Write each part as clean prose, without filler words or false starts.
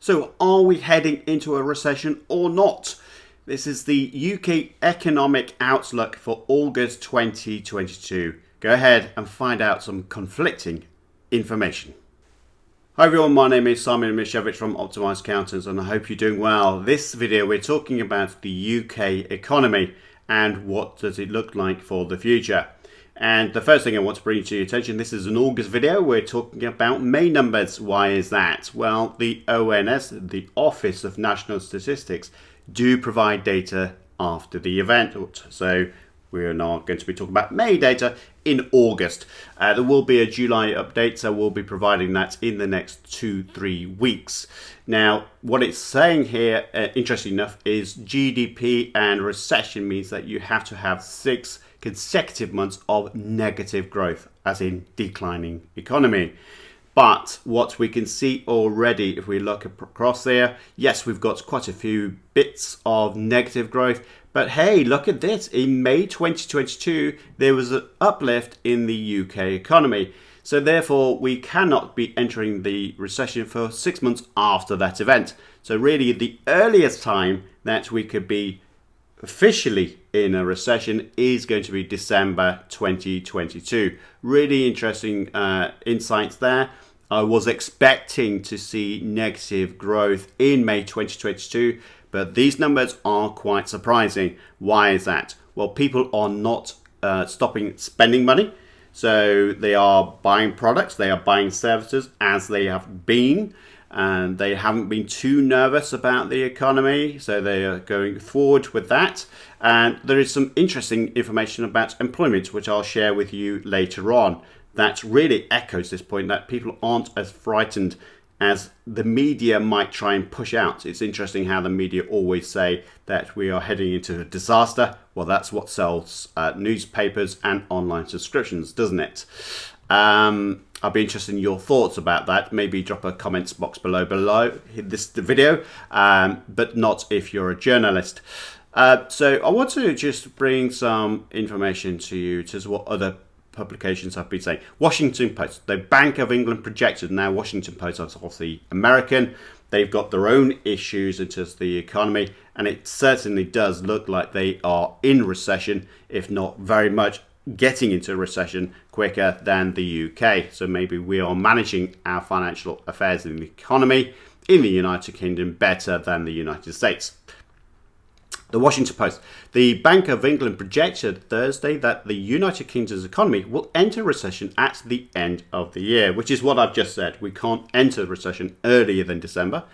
So are we heading into a recession or not? This is the UK economic outlook for August 2022. Go ahead and find out some conflicting information. Hi everyone, my name is Simon Mishevich from Optimised Accountants and I hope you're doing well. This video we're talking about the UK economy and what does it look like for the future. And the first thing I want to bring to your attention, this is an August video. We're talking about May numbers. Why is that? Well, the ONS, the Office of National Statistics, do provide data after the event. So we're not going to be talking about May data in August. There will be a July update, so we'll be providing that in the next 2-3 weeks. Now, what it's saying here, interesting enough, is GDP and recession means that you have to have 6 consecutive months of negative growth, as in declining economy. But what we can see already, if we look across there, yes, we've got quite a few bits of negative growth. But hey, look at this. In May 2022, there was an uplift in the UK economy. So therefore, we cannot be entering the recession for 6 months after that event. So really, the earliest time that we could be officially in a recession is going to be December 2022. Really interesting insights there. I was expecting to see negative growth in May 2022, but these numbers are quite surprising. Why is that? Well, people are not stopping spending money. So they are buying products, they are buying services as they have been. And they haven't been too nervous about the economy, so they are going forward with that. And there is some interesting information about employment, which I'll share with you later on, that really echoes this point that people aren't as frightened as the media might try and push out. It's interesting how the media always say that we are heading into a disaster. Well, that's what sells newspapers and online subscriptions, doesn't it? I'll be interested in your thoughts about that. Maybe drop a comments box below this video, but not if you're a journalist. So I want to just bring some information to you to what other publications have been saying. Washington Post, the Bank of England projected. Now Washington Post is obviously American. They've got their own issues in terms of the economy, and it certainly does look like they are in recession, if not very much getting into a recession quicker than the UK. So maybe we are managing our financial affairs in the economy in the United Kingdom better than the United States. The Washington Post. The Bank of England projected Thursday that the United Kingdom's economy will enter recession at the end of the year, which is what I've just said. We can't enter recession earlier than December,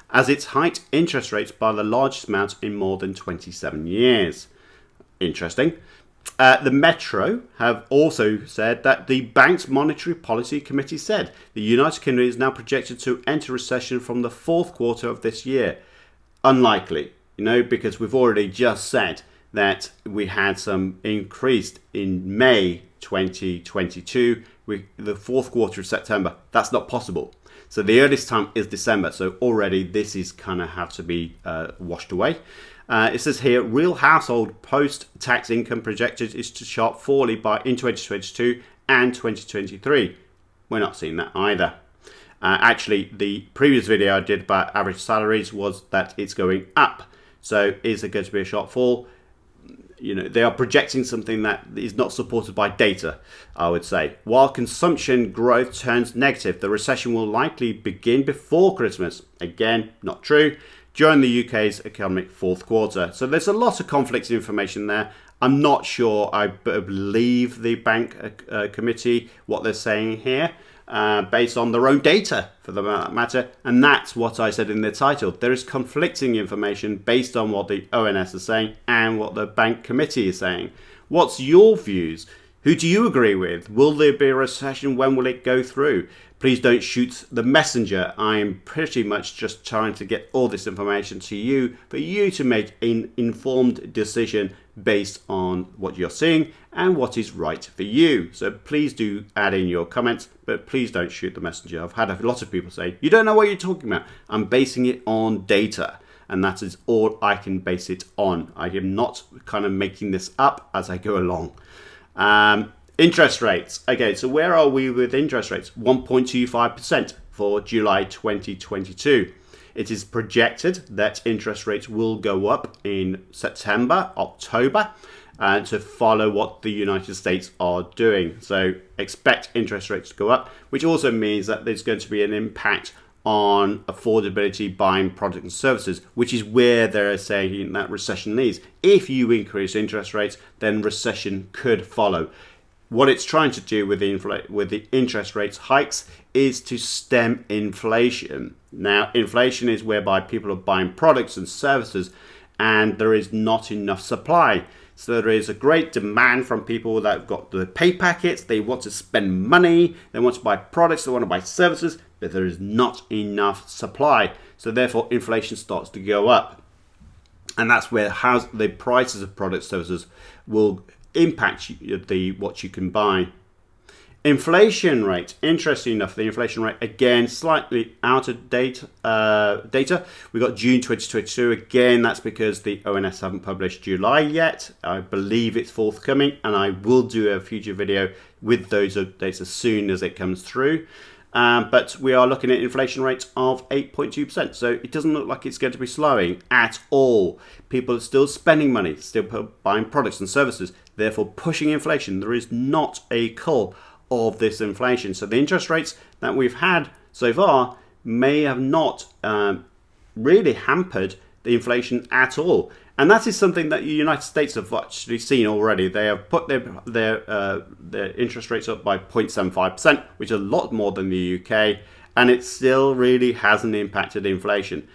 as it's hiked interest rates by the largest amount in more than 27 years. Interesting. The Metro have also said that the bank's Monetary Policy Committee said the United Kingdom is now projected to enter recession from the fourth quarter of this year. Unlikely, because we've already just said that we had some increased in May 2022 with the fourth quarter of September. That's not possible. So the earliest time is December. So already this is kind of have to be washed away. It says here, real household post-tax income projected is to sharp fall in 2022 and 2023. We're not seeing that either. Actually, the previous video I did about average salaries was that it's going up. So is there going to be a sharp fall? They are projecting something that is not supported by data, I would say. While consumption growth turns negative, the recession will likely begin before Christmas. Again, not true. During the UK's economic fourth quarter. So there's a lot of conflicting information there. I'm not sure I believe the bank committee, what they're saying here, based on their own data for the matter. And that's what I said in the title. There is conflicting information based on what the ONS is saying and what the bank committee is saying. What's your views? Who do you agree with? Will there be a recession? When will it go through? Please don't shoot the messenger. I'm pretty much just trying to get all this information to you for you to make an informed decision based on what you're seeing and what is right for you. So please do add in your comments, but please don't shoot the messenger. I've had a lot of people say, you don't know what you're talking about. I'm basing it on data, and that is all I can base it on. I am not kind of making this up as I go along. Interest rates. Okay, so where are we with interest rates? 1.25% for July 2022. It is projected that interest rates will go up in September, October, to follow what the United States are doing. So expect interest rates to go up, which also means that there's going to be an impact on affordability buying products and services, which is where they're saying that recession leads. If you increase interest rates, then recession could follow. What it's trying to do with the interest rates hikes is to stem inflation. Now, inflation is whereby people are buying products and services and there is not enough supply. So there is a great demand from people that have got the pay packets, they want to spend money, they want to buy products, they want to buy services, but there is not enough supply. So therefore inflation starts to go up. And that's where the prices of products and services will impact what you can buy. Inflation rate, interesting enough, the inflation rate again slightly out of date data. We got June 2022 again. That's because the ONS haven't published July yet. I believe it's forthcoming, and I will do a future video with those updates as soon as it comes through. But we are looking at inflation rates of 8.2%. So it doesn't look like it's going to be slowing at all. People are still spending money, still buying products and services, therefore pushing inflation. There is not a cull of this inflation. So the interest rates that we've had so far may have not really hampered the inflation at all. And that is something that the United States have actually seen already. They have put their interest rates up by 0.75%, which is a lot more than the UK, and it still really hasn't impacted inflation.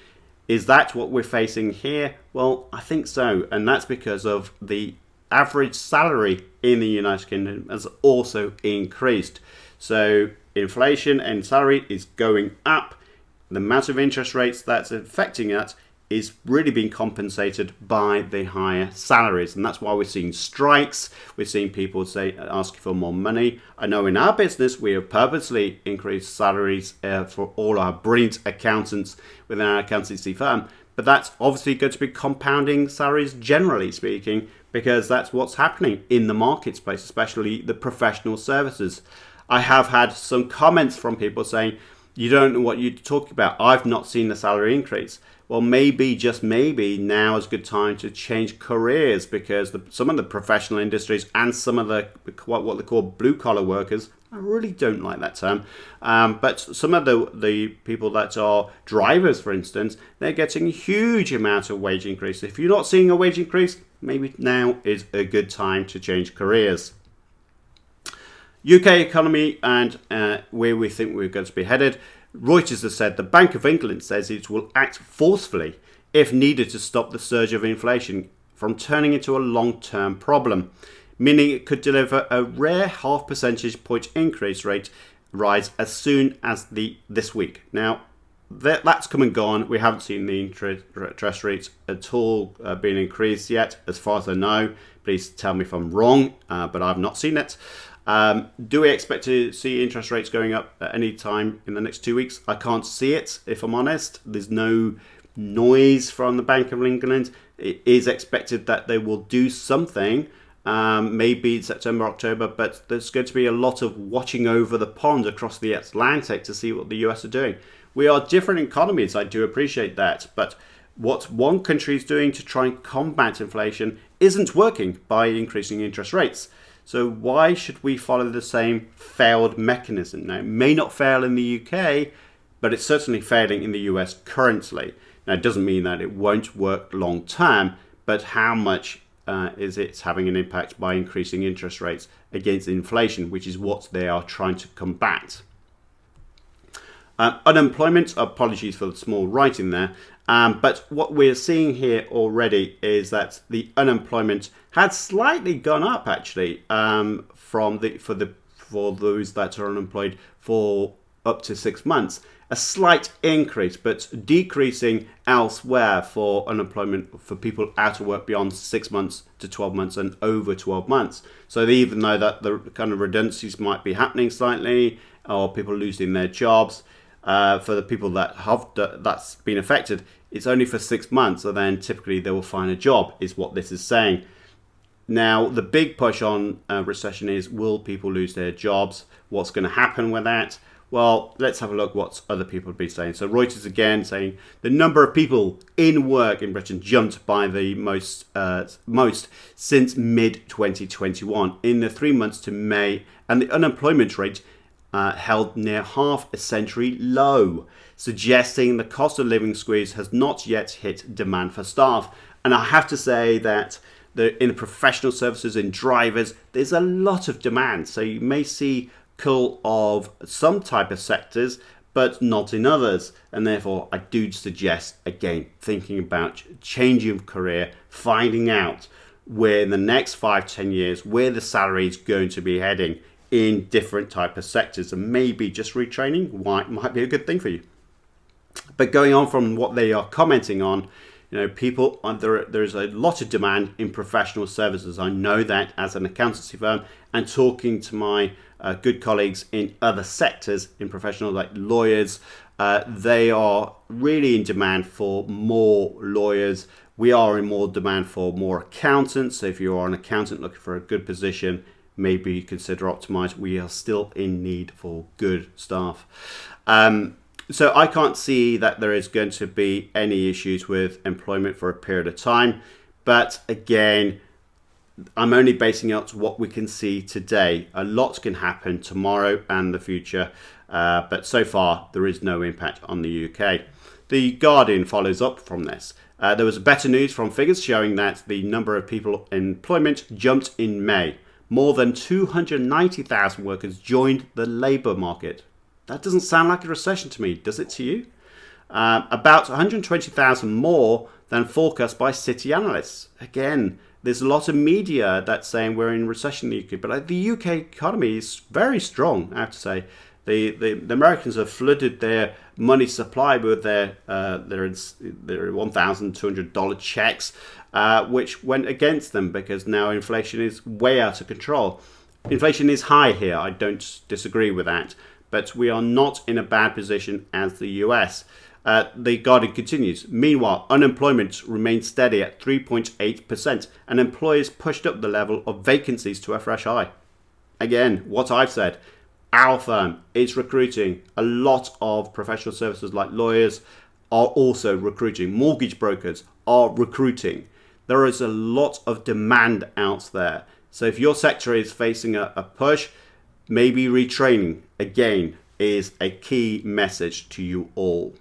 Is that what we're facing here? Well, I think so, and that's because of the average salary in the United Kingdom has also increased. So inflation and salary is going up. The amount of interest rates that's affecting that is really being compensated by the higher salaries, and that's why we're seeing strikes. We're seeing people asking for more money. I know in our business we have purposely increased salaries for all our brilliant accountants within our accountancy firm, but that's obviously going to be compounding salaries generally speaking, because that's what's happening in the marketplace, especially the professional services. I have had some comments from people saying, you don't know what you're talking about. I've not seen the salary increase. Well, maybe, just maybe, now is a good time to change careers, because some of the professional industries and some of the what they call blue-collar workers, I really don't like that term, but some of the people that are drivers, for instance, they're getting a huge amount of wage increase. If you're not seeing a wage increase, maybe now is a good time to change careers. UK economy and where we think we're going to be headed. Reuters has said the Bank of England says it will act forcefully if needed to stop the surge of inflation from turning into a long-term problem, meaning it could deliver a rare half percentage point increase rate rise as soon as this week. Now, that's come and gone. We haven't seen the interest rates at all being increased yet, as far as I know. Please tell me if I'm wrong, but I've not seen it. Do we expect to see interest rates going up at any time in the next 2 weeks? I can't see it, if I'm honest. There's no noise from the Bank of England. It is expected that they will do something, maybe in September, October, but there's going to be a lot of watching over the pond across the Atlantic to see what the US are doing. We are different economies, I do appreciate that, but what one country is doing to try and combat inflation isn't working by increasing interest rates. So why should we follow the same failed mechanism? Now, it may not fail in the UK, but it's certainly failing in the US currently. Now, it doesn't mean that it won't work long term, but how much is it having an impact by increasing interest rates against inflation, which is what they are trying to combat. Unemployment, apologies for the small writing there, but what we're seeing here already is that the unemployment had slightly gone up actually for those that are unemployed for up to 6 months. A slight increase, but decreasing elsewhere for unemployment for people out of work beyond 6 months to 12 months and over 12 months. So even though that the kind of redundancies might be happening slightly, or people losing their jobs, for the people that that's been affected, it's only for 6 months, and then typically they will find a job, is what this is saying. Now, the big push on recession is, will people lose their jobs? What's going to happen with that? Well, let's have a look what other people have been saying. So Reuters again saying the number of people in work in Britain jumped by the most since mid 2021 in the 3 months to May, and the unemployment rate held near half a century low, suggesting the cost of living squeeze has not yet hit demand for staff. And I have to say that in the professional services, in drivers, there's a lot of demand. So you may see cull of some type of sectors, but not in others. And therefore, I do suggest, again, thinking about changing of career, finding out where in the next 5-10 years, where the salary is going to be heading in different type of sectors, and maybe just retraining might be a good thing for you. But going on from what they are commenting on, people, there is a lot of demand in professional services. I know that as an accountancy firm, and talking to my good colleagues in other sectors in professional, like lawyers, they are really in demand for more lawyers. We are in more demand for more accountants. So if you are an accountant looking for a good position, maybe consider Optimize. We are still in need for good staff. So I can't see that there is going to be any issues with employment for a period of time. But again, I'm only basing it on what we can see today. A lot can happen tomorrow and the future. But so far, there is no impact on the UK. The Guardian follows up from this. There was better news from figures showing that the number of people in employment jumped in May. More than 290,000 workers joined the labour market. That doesn't sound like a recession to me, does it to you? About 120,000 more than forecast by City analysts. Again, there's a lot of media that's saying we're in recession in the UK, but the UK economy is very strong, I have to say. The Americans have flooded their money supply with their $1,200 checks, which went against them because now inflation is way out of control. Inflation is high here, I don't disagree with that, but we are not in a bad position as the US. The Guardian continues. Meanwhile, unemployment remains steady at 3.8%, and employers pushed up the level of vacancies to a fresh high. Again, what I've said, our firm is recruiting. A lot of professional services like lawyers are also recruiting. Mortgage brokers are recruiting. There is a lot of demand out there. So if your sector is facing a push, maybe retraining, again, is a key message to you all.